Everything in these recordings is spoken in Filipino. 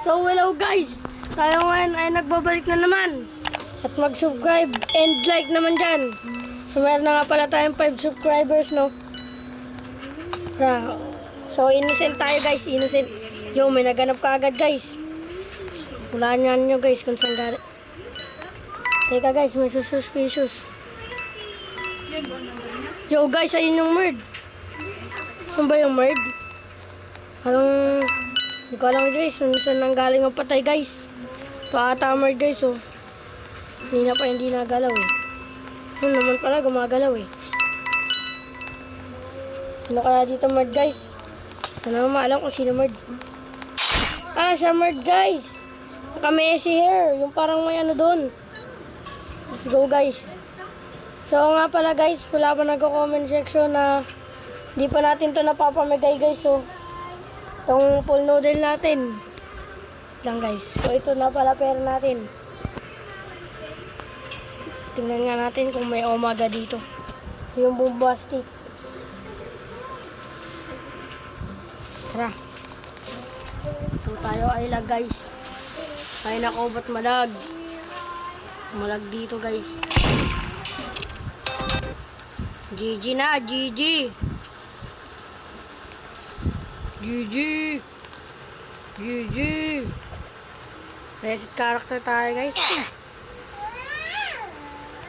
So hello guys, tayo ngayon ay nagbabalik na naman. At mag-subscribe and like naman dyan. So meron na nga pala tayong 5 subscribers, no? So innocent tayo guys, innocent. Yo, may naganap ka agad guys. Hulaan nyo guys kung saan galing. Teka guys, may suspicious. Yo guys, ayun yung merd. Ano ba yung merd? Parang hindi ko alam guys kung saan nang galing ang patay guys. Ito ata ang merd guys, oh. Hindi nagalaw eh. Yun naman pala, gumagalaw eh. Ano kaya dito merd guys? Hindi naman maalam kung sino merd. Ah, siya merd guys. Naka-messy hair. Yung parang may ano doon. Let's go guys. So nga pala guys, wala pa nagko-comment section na di pa natin to napapamigay guys. So itong full noodle natin lang guys. So ito na pala pera natin. Tingnan nga natin kung may omega dito. Yung bombastic. Tara. So tayo ay lag guys. Ay nako, ba't malag? Malag dito guys. GG na, GG. GG. GG. Reset character tayo guys.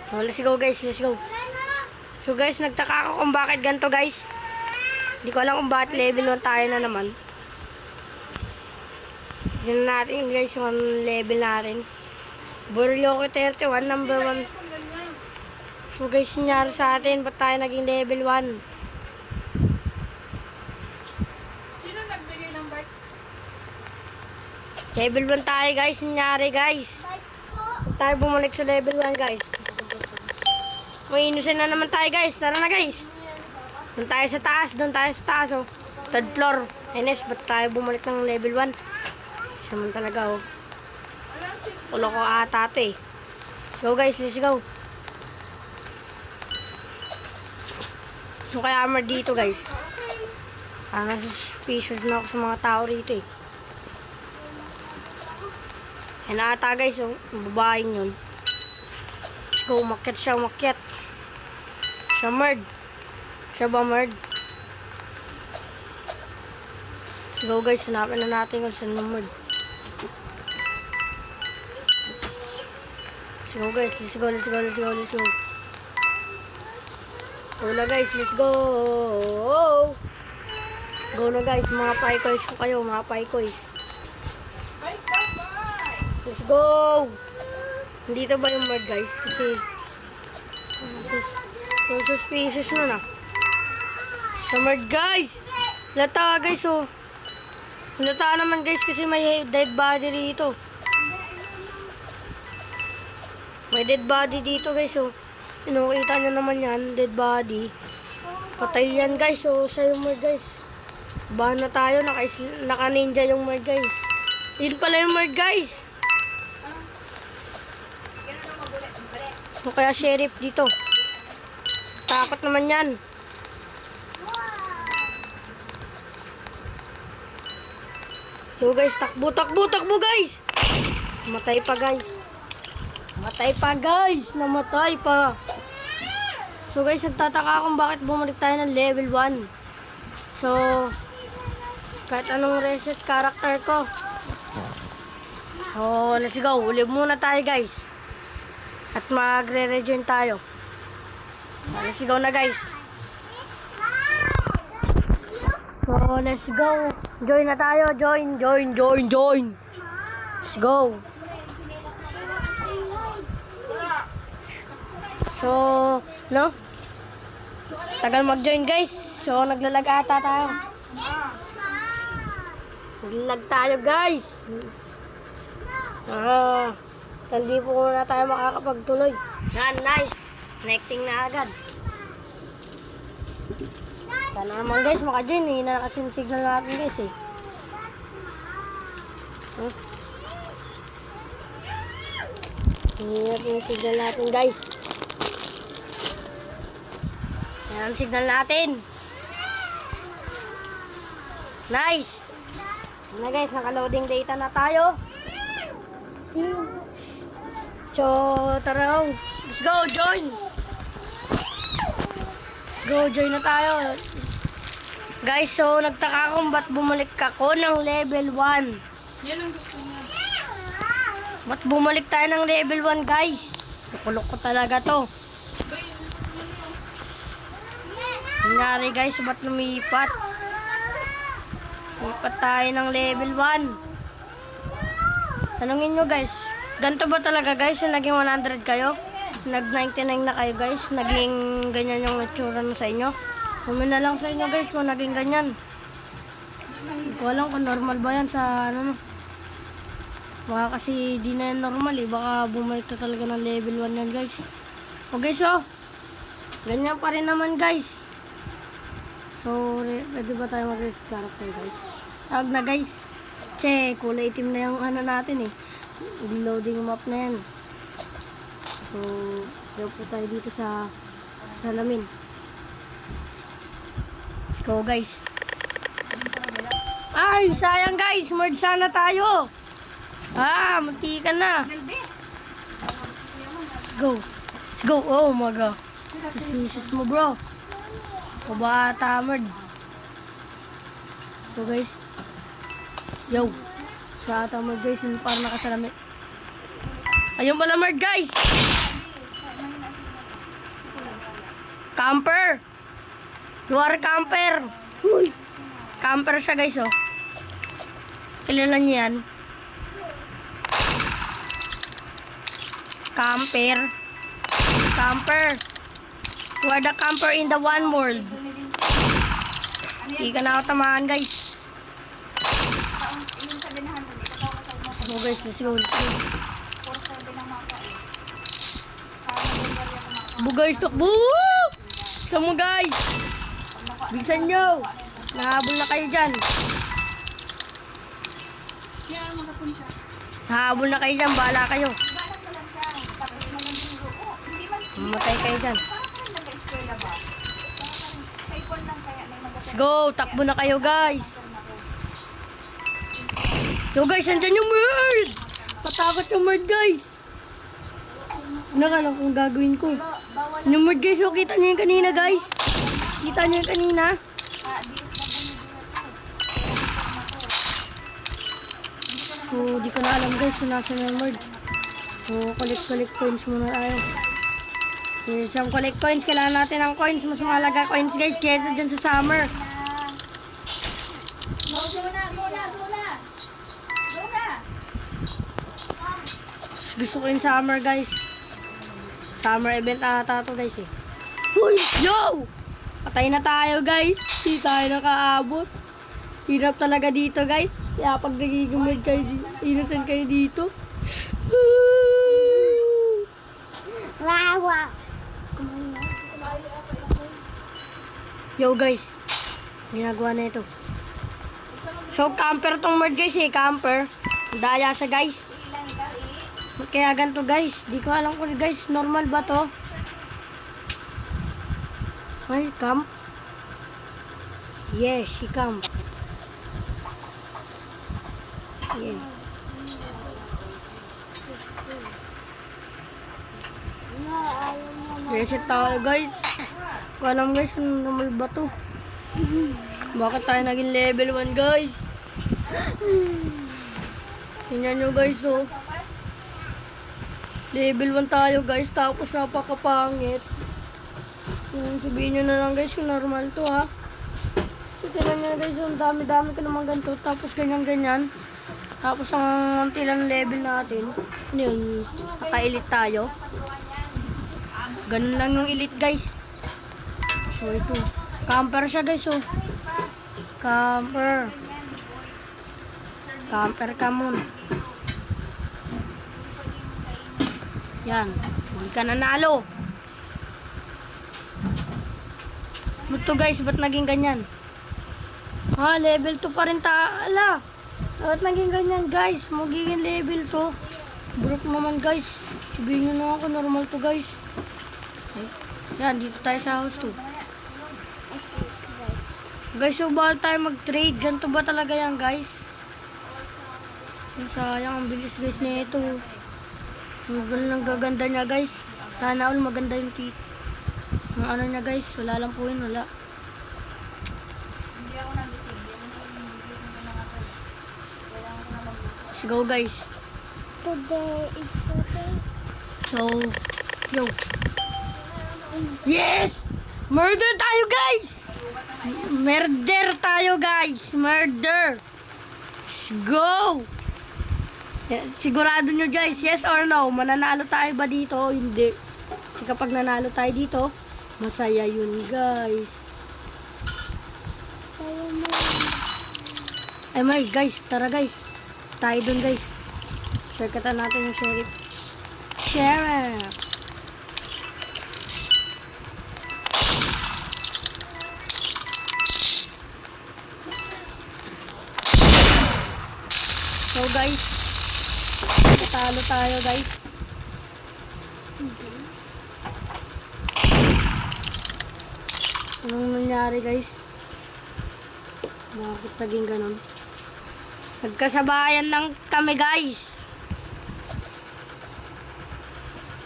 So let's go guys, let's go. So guys, nagtaka ako kung bakit ganito guys. Hindi ko alam kung bakit level 1 tayo na naman. Yun natin guys, yung level natin. Burloke 31, number 1. So guys, nangyari sa atin, ba't tayo naging level 1? Sino nagbigay ng bike? Level 1 tayo guys, nangyari guys. Tayo bumalik sa level 1 guys. May inusin na naman tayo guys, tara na guys. Doon tayo sa taas, oh. Third floor. Enes, ba't tayo bumalik ng level 1? Saman talaga, oh. Ulo ko ata ito eh. Go guys, let's go. So kaya armor dito guys. Nasuspicious na ako sa mga tao rito eh. Yan ata guys, oh. Babaeng yun. Let's go, umakyat siya, umakyat. Siya merd. Siya ba merd? Let's go guys, hanapin na natin kung saan yung merd. Let's go guys, let's go, let's go, let's go, let's go. Go na guys, let's go. Go na guys, mga paikoys ko kayo, mga paikoys. Let's go. Dito ba yung merd guys? Kasi suspicious na. Sa merd guys. Lata guys, oh. Lata naman guys kasi may dead body dito. May dead body dito guys, oh. Kita nyo naman yan, dead body. Patay yan guys, oh. Siya yung merd guys. Bahan na tayo, naka-ninja yung merd guys. Yun pala yung merd guys. So kaya sheriff dito. Takot naman yan. Yo guys, takbo guys. Namatay pa guys. Namatay pa. So guys, nagtataka akong bakit bumalik tayo ng level 1. So kahit anong reset character ko. So let's go. Uli muna tayo guys. At magre-rejoin tayo. Let's go na guys. So let's go. Join na tayo. Join. Let's go. So, no? Tagal mag-join guys. So naglalag ata tayo. Naglalag tayo guys. Hindi po muna tayo makakapagtuloy. Yan, nice. Connecting na agad. Sana naman guys, maka-join eh. Hina na kasi yung signal natin guys eh. Hina yung signal natin guys. Yan ang signal natin. Nice. Na guys, naka-loading data na tayo. So, tara. Let's go, join. Let's go, join na tayo. Guys, so nagtaka kung ba't bumalik ako ng level 1. Yan ang gusto niya. Ba't bumalik tayo ng level 1, guys? Nakulok ko talaga to. Nangyari guys, ba't lumipat? Lipat tayo ng level 1. Tanungin nyo guys, ganito ba talaga guys yung naging 100 kayo? Nag 99 na kayo guys? Naging ganyan yung itsura na sa inyo? Comment na lang sa inyo guys kung naging ganyan. Hindi ko alam kung normal ba yan sa ano no. Baka kasi di na yan normal eh. Baka bumalik na talaga ng level 1 yan guys. O guys oh. Ganyan pa rin naman guys. So pwede ba tayo mag-race character guys? Tawag na guys. Che, kulay itim na yung ano natin eh. Loading map na yan. So, ayaw po tayo dito sa salamin. Go guys. Ay, sayang guys. Merge sana tayo. Munti ka na. Go. Let's go. Oh my god. Suspicious mo bro. Kabata merge. So guys. Yo. Sa ata merge guys. Yung parang nakasalamin. Ayun pala merge guys. Camper. You are camper. Uy. Camper siya guys oh. Kilala niyo yan. Camper. Camper. You are the camper in the one world. Hindi ka na ako tamaan guys. So guys, let's go. Bu guys, takbo! Sama guys! Bilisan nyo! Nahabol na kayo dyan. Nahabol na kayo dyan, bahala kayo. Mamatay kayo dyan. Let's go! Takbo na kayo guys! So guys, andyan yung bird! Patakot yung bird guys! Nakalang kung gagawin ko. Yung bird guys, oh, kita nyo yung kanina guys. Kita nyo yung kanina. So, di ko na alam guys kung nasa yung bird. So, collect coins muna tayo. Yes, yung collect coins, kailangan natin ng coins. Mas mahalaga coins guys, kesa dyan sa summer. Gusto ko yung summer guys. Summer event ata to guys eh. Uy! Yo! Patay na tayo guys. Hindi tayo nakaabot. Hirap talaga dito guys. Kaya pag nagigumod kayo, innocent kayo dito. Wawa! Yo guys. Ginagawa na ito. So camper tong bird guys eh. Camper. Daya siya guys. Kaya ganito guys, di ko alam kung guys, normal ba to? Ay, camp. Yes, she camp. Yeah. Reset tayo guys. Di ko alam guys, normal ba to? Bakit tayo naging level 1 guys? Tingnan nyo guys oh. Level 1 tayo guys, tapos napakapangit. Sabihin nyo na lang guys kung normal to ha. So tignan nyo guys, yung dami-dami ko naman ganito, tapos ganyan-ganyan. Tapos ang antilang level natin. Ano yun, naka-elite tayo. Ganun lang yung elite guys. So ito, camper siya guys oh. Camper. Camper ka muna. Yan. Hindi ka nanalo. Ito guys, ba't naging ganyan? Level 2 pa rin taala. Ba't naging ganyan guys? Magiging level 2. Broke naman guys. Sabihin nyo na ako, normal to guys. Ay, yan, dito tayo sa house 2. Guys, so bawal tayo mag-trade. Ganito ba talaga yan guys? Ang sayang, ang bilis guys na ito. Ang gaganda niya guys. Sana all maganda yung tip. Ang ano niya guys, wala lang po yun, wala. Hindi ako nagising. Hindi ako nagising ko na ako. Kailangan ko na Let's go guys. Today is Saturday. So, yo. Yes! Murder tayo guys! Murder tayo guys! Murder! Let's go! Sigurado nyo guys, yes or no? Mananalo tayo ba dito? Hindi. Kasi kapag nanalo tayo dito, masaya yun guys. Ay may guys, tara guys. Tayo dun guys. Share kata natin yung sheriff. Sheriff! So guys, natalo tayo guys. Anong nangyari guys? Bakit naging ganun? Nagkasabayan lang kami guys.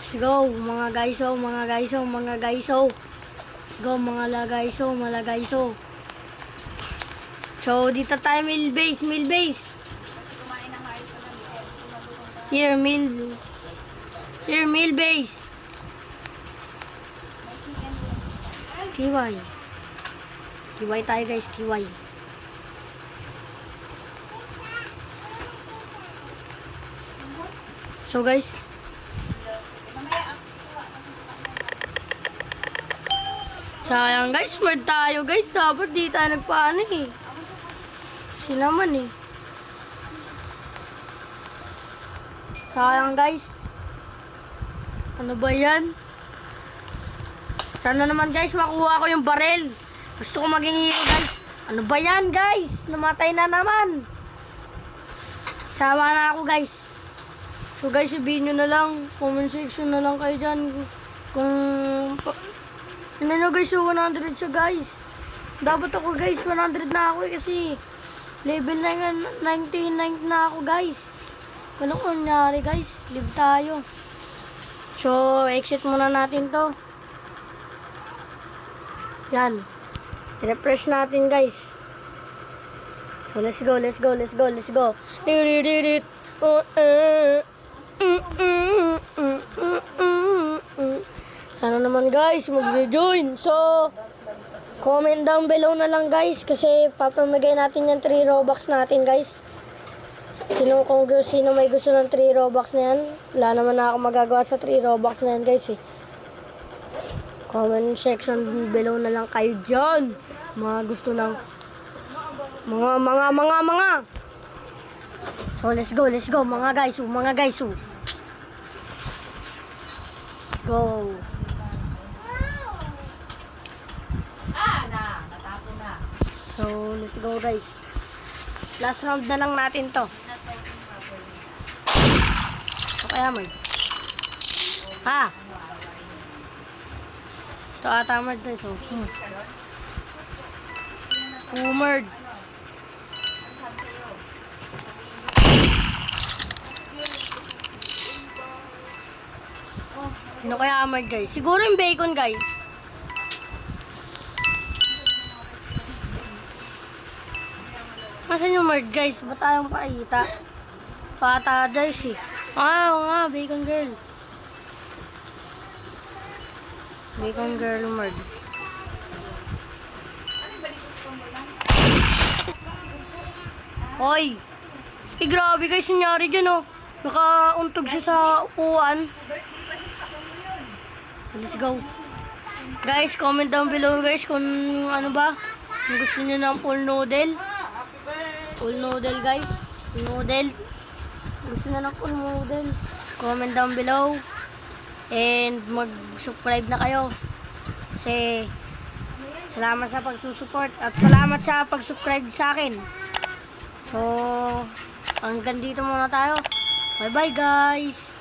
Let's go mga guyso, mga guyso, mga guyso. Let's go mga lagayso, mga lagayso. So dito tayo mill base, mill base. kumain ng ayos ko lang. Here, mill. Here, mill base. TY. TY tayo guys, TY. So guys, sayang guys, smart tayo guys. Dapat di tayo nagpaano eh. Sinaman eh. Sayang guys. Ano ba yan? Sana naman guys makuha ko yung barel. Gusto ko maging hero guys. Ano ba yan guys? Namatay na naman. Sama na ako guys. So guys, sabihin nyo na lang. Comment section na lang kayo dyan. Kung... Ano nyo guys, so 100 siya guys. Dapat ako guys, 100 na ako eh, kasi level 99 na ako guys. Ganun kunyari guys, live tayo. So, exit muna natin to. Yan. I-refresh natin guys. So, let's go, let's go, let's go, let's go. Didididit. Sana naman guys, mag-rejoin. So, comment down below na lang guys, kasi papamigay natin yung 3 Robux natin guys. Sino may gusto ng 3 Robux na yan, wala naman na ako magagawa sa 3 Robux na yan guys eh. Comment section below na lang kayo dyan. Mga gusto ng mga. So let's go mga guys, mga guys. Let's go. Natapo na. So let's go guys. Last round na lang natin to. So kaya mo. Ha? Ito ata mo dito. Umerd. Ano kaya amard guys? Siguro yung bacon guys. Masan yung merd guys? Ba't tayong pakita? Pata guys eh. Oo nga, bacon girl. Bacon girl merd. Hoy! Eh grabe guys, nangyari dyan oh. Nakauntog siya sa upuan. Let's go. Guys, comment down below guys kung ano ba. Kung gusto niyo ng full noodle. Full noodle guys. Full noodle. Gusto niyo ng full noodle. Comment down below. And mag-subscribe na kayo. Kasi salamat sa pagsusupport. At salamat sa pag-subscribe sa akin. So, hanggang dito muna tayo. Bye bye guys.